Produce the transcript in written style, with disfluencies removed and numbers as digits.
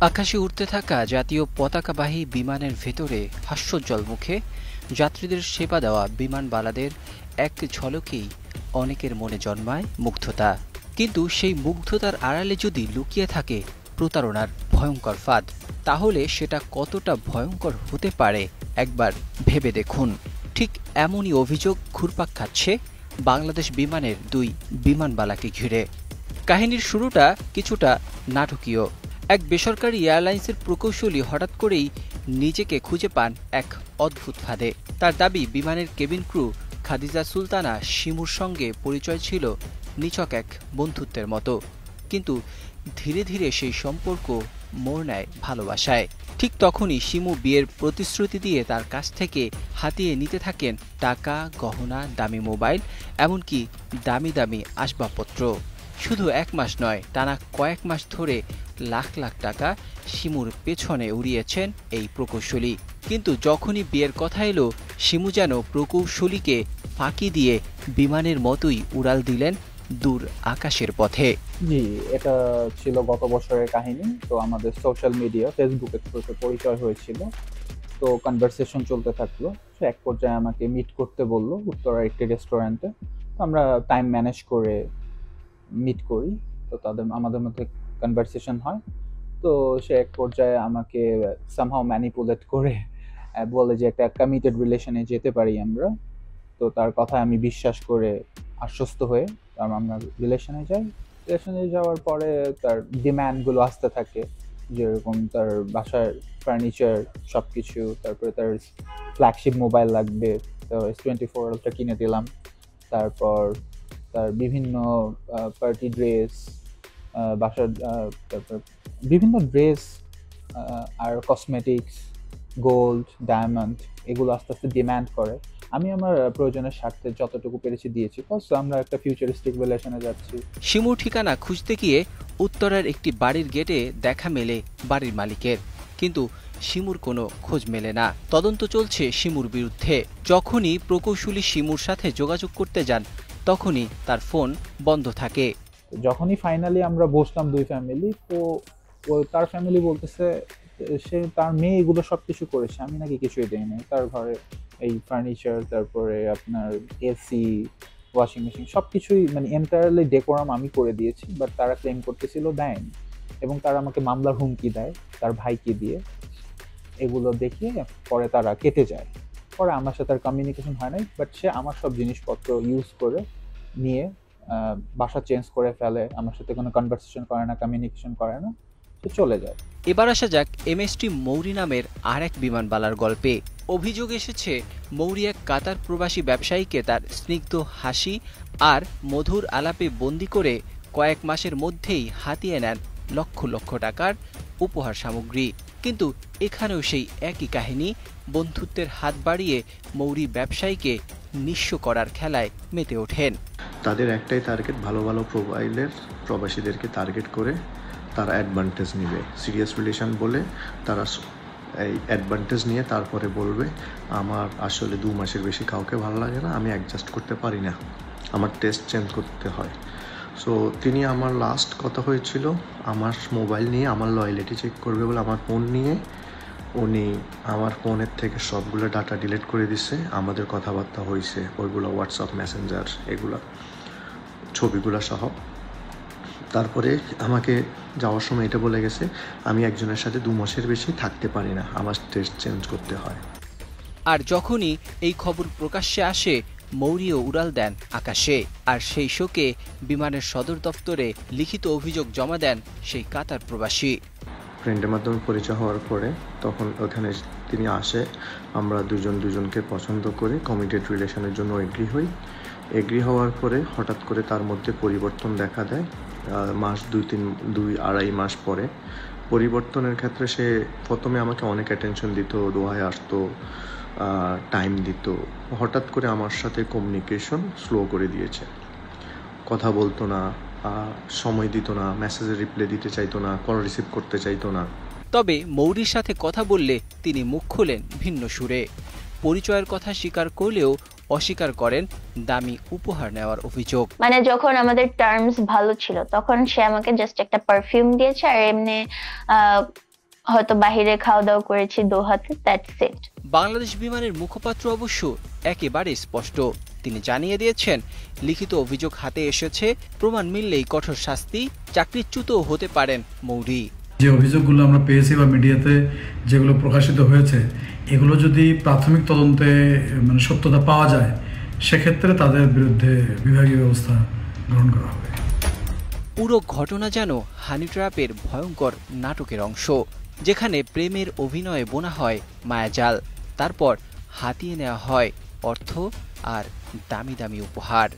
আকাশে উড়তে থাকা জাতীয় পতাকাবাহী বিমানের ভেতরে হাস্যোজ্জ্বল মুখে যাত্রীদের সেবা দেওয়া বিমানবালাদের এক ঝলকেই অনেকের মনে জন্মায় মুগ্ধতা। কিন্তু সেই মুগ্ধতার আড়ালে যদি লুকিয়ে থাকে প্রতারণার ভয়ঙ্কর ফাঁদ, তাহলে সেটা কতটা ভয়ঙ্কর হতে পারে একবার ভেবে দেখুন। ঠিক এমনই অভিযোগ ঘুরপাক খাচ্ছে বাংলাদেশ বিমানের দুই বিমানবালাকে ঘিরে। কাহিনীর শুরুটা কিছুটা নাটকীয়। এক বেসরকারি এয়ারলাইন্সের প্রকৌশলী হঠাৎ করেই নিজেকে খুঁজে পান এক অদ্ভুত ফাঁদে। তার দাবি, বিমানের কেবিন ক্রু খাদিজা সুলতানা শিমুর সঙ্গে পরিচয় ছিল নিছক এক বন্ধুত্বের মতো। কিন্তু ধীরে ধীরে সেই সম্পর্ক মোড় নেয় ভালোবাসায়। ঠিক তখনই শিমু বিয়ের প্রতিশ্রুতি দিয়ে তার কাছ থেকে হাতিয়ে নিতে থাকেন টাকা, গহনা, দামি মোবাইল, এমনকি দামি দামি আসবাবপত্র। শুধু এক মাস নয়, টানা কয়েক মাস ধরে লাখ লাখ টাকা শিমুর পেছনে উড়িয়েছেন এই প্রকৌশলী। কিন্তু যখনই বিয়ের কথা এলো, শিমু যেন প্রকৌশলীকে ফাঁকি দিয়ে বিমানের মতোই উড়াল দিলেন দূর আকাশের পথে। জি, এটা ছিল গত বছরের কাহিনী। তো আমাদের সোশ্যাল মিডিয়া ফেসবুকে থ্রুতে পরিচয় হয়েছিল। তো কনভারসেশন চলতে থাকলো। সে এক পর্যায়ে আমাকে মিট করতে বললো উত্তরার একটি রেস্টুরেন্টে। তো আমরা টাইম ম্যানেজ করে মিট করি। তো আমাদের মধ্যে কনভারসেশন হয়। তো সে এক পর্যায়ে আমাকে সামহাও ম্যানিপুলেট করে বলে যে একটা কমিটেড রিলেশনে যেতে পারি আমরা। তো তার কথা আমি বিশ্বাস করে আশ্বস্ত হয়ে আমরা রিলেশনে যাই। রিলেশনে যাওয়ার পরে তার ডিম্যান্ডগুলো আসতে থাকে, যেরকম তার বাসার ফার্নিচার সব কিছু, তারপরে তার ফ্ল্যাগশিপ মোবাইল লাগবে, তো S24 Ultra কিনে দিলাম। তারপর তার বিভিন্ন পার্টি ড্রেস, বাসার তারপর বিভিন্ন ড্রেস আর কসমেটিক্স, গোল্ড, ডায়মন্ড, এগুলো আস্তে আস্তে ডিম্যান্ড করে। আমি আমার প্রয়োজনের স্বার্থে যতটুকু পেরেছি দিয়েছি, কজ আমরা একটা ফিউচারিস্টিক রিলেশনে যাচ্ছি। শিমুর ঠিকানা খুঁজতে গিয়ে উত্তরার একটি বাড়ির গেটে দেখা মেলে বাড়ির মালিকের, কিন্তু শিমুর কোনো খোঁজ মেলে না। তদন্ত চলছে শিমুর বিরুদ্ধে। যখনই প্রকৌশলী শিমুর সাথে যোগাযোগ করতে যান, তখনই তার ফোন বন্ধ থাকে। যখনই ফাইনালি আমরা বসলাম দুই ফ্যামিলি, তো তার ফ্যামিলি বলতেছে সে তার মেয়ে এগুলো সবকিছু করেছে, আমি নাকি কিছুই দেইনি। তার ঘরে এই ফার্নিচার, তারপরে আপনার এসি, ওয়াশিং মেশিন সবকিছুই মানে এন্টায়ারলি ডেকোরাম আমি করে দিয়েছি, বাট তারা ক্লেম করতেছিল দেয়নি। এবং তারা আমাকে মামলার হুমকি দেয় তার ভাইকে দিয়ে। এগুলো দেখিয়ে পরে তারা কেটে যায়। পরে আমার সাথে আর কমিউনিকেশন হয় নাই, বাট সে আমার সব জিনিসপত্র ইউজ করে নিয়ে বাসা চেঞ্জ করে ফেলে, আমার সাথে কোনো কনভারসেশন করে না, কমিউনিকেশন করে না, সে চলে যায়। এবার আসা যাক MST মৌরি নামের আর এক বিমানবালার গল্পে। অভিযোগ এসেছে, মৌরি এক কাতার প্রবাসী ব্যবসায়ীকে তার স্নিগ্ধ হাসি আর মধুর আলাপে বন্দি করে কয়েক মাসের মধ্যেই হাতিয়ে নেন লক্ষ লক্ষ টাকার উপহার সামগ্রী। কিন্তু এখানেও সেই একই কাহিনী। বন্ধুত্বের হাত বাড়িয়ে মৌরি ব্যবসায়ীকে নিঃস্ব করার খেলায় মেতে ওঠেন। তাদের একটাই টার্গেট, ভালো ভালো প্রোফাইলের প্রবাসীদেরকে টার্গেট করে তারা অ্যাডভান্টেজ নেবে। সিরিয়াস রিলেশন বলে তারা এই অ্যাডভান্টেজ নিয়ে তারপরে বলবে আমার আসলে 2 মাসের বেশি কাউকে ভালো লাগে না, আমি অ্যাডজাস্ট করতে পারি না, আমার টেস্ট চেঞ্জ করতে হয়। সো তিনি আমার লাস্ট কথা হয়েছিল আমার মোবাইল নিয়ে আমার লয়ালিটি চেক করবে বলে আমার ফোন নিয়ে উনি আমার ফোনের থেকে সবগুলো ডাটা ডিলিট করে দিছে। আমাদের কথাবার্তা হয়েছে ওইগুলো হোয়াটসঅ্যাপ, মেসেঞ্জার, এগুলো ছবিগুলো সহ। তারপরে আমাকে যাওয়ার সময় এটা বলে গেছে আমি একজনের সাথে 2 মাসের বেশি থাকতে পারি না, আমার টেস্ট চেঞ্জ করতে হয়। আর যখনই এই খবর প্রকাশ্যে আসে, মৌরিও উড়াল দেন আকাশে। আর সেই শোকে বিমানের সদর দপ্তরে লিখিত অভিযোগ জমা দেন সেই কাতার প্রবাসী। ফ্রেন্ডের মাধ্যমে পরিচয় হওয়ার পরে তখন ওখানে তিনি আসে, আমরা দুজনকে পছন্দ করে কমিটেড রিলেশনের জন্য এগ্রি হই। এগ্রি হওয়ার পরে হঠাৎ করে তার মধ্যে পরিবর্তন দেখা দেয়। মাস 2-2.5 মাস পরে পরিবর্তনের ক্ষেত্রে সে প্রথমে আমাকে অনেক অ্যাটেনশন দিত, দোহায় আসতো, টাইম দিত। হঠাৎ করে আমার সাথে কমিউনিকেশন স্লো করে দিয়েছে, কথা বলতো না, সময় দিত না, মেসেজের রিপ্লাই দিতে চাইতো না, কল রিসিভ করতে চাইতো না। তবে মৌরির সাথে কথা বললে তিনি মুখ খোলেন ভিন্ন সুরে। পরিচয়ের কথা স্বীকার করলেও অস্বীকার করেন দামি উপহার নেওয়ার অভিযোগ। মানে যখন আমাদের টার্মস ভালো ছিল তখন সে আমাকে জাস্ট একটা পারফিউম দিয়েছে আর এমনি হয়তো বাহিরে খাওয়া দাওয়া করেছি দোহাতে, দ্যাটস ইট। বাংলাদেশ বিমানের মুখপাত্র অবশ্য একেবারে স্পষ্ট। তিনি জানিয়ে দিয়েছেন, লিখিত অভিযোগ হাতে এসেছে, প্রমাণ মিললেই কঠোর শাস্তি, চাকরিচ্যুতও হতে পারেন মৌরি। যে অভিযোগগুলো আমরা পেয়েছি বা মিডিয়াতে যেগুলো প্রকাশিত হয়েছে, এগুলো যদি প্রাথমিক তদন্তে মানে সত্যতা পাওয়া যায়, সেক্ষেত্রে তাদের বিরুদ্ধে বিভাগীয় ব্যবস্থা গ্রহণ করা হবে। পুরো ঘটনা যেন হানি ট্র্যাপের ভয়ঙ্কর নাটকের অংশ, যেখানে প্রেমের অভিনয়ে বোনা হয় মায়াজাল, তারপর হাতিয়ে নেওয়া হয় অর্থ আর দামি দামি উপহার।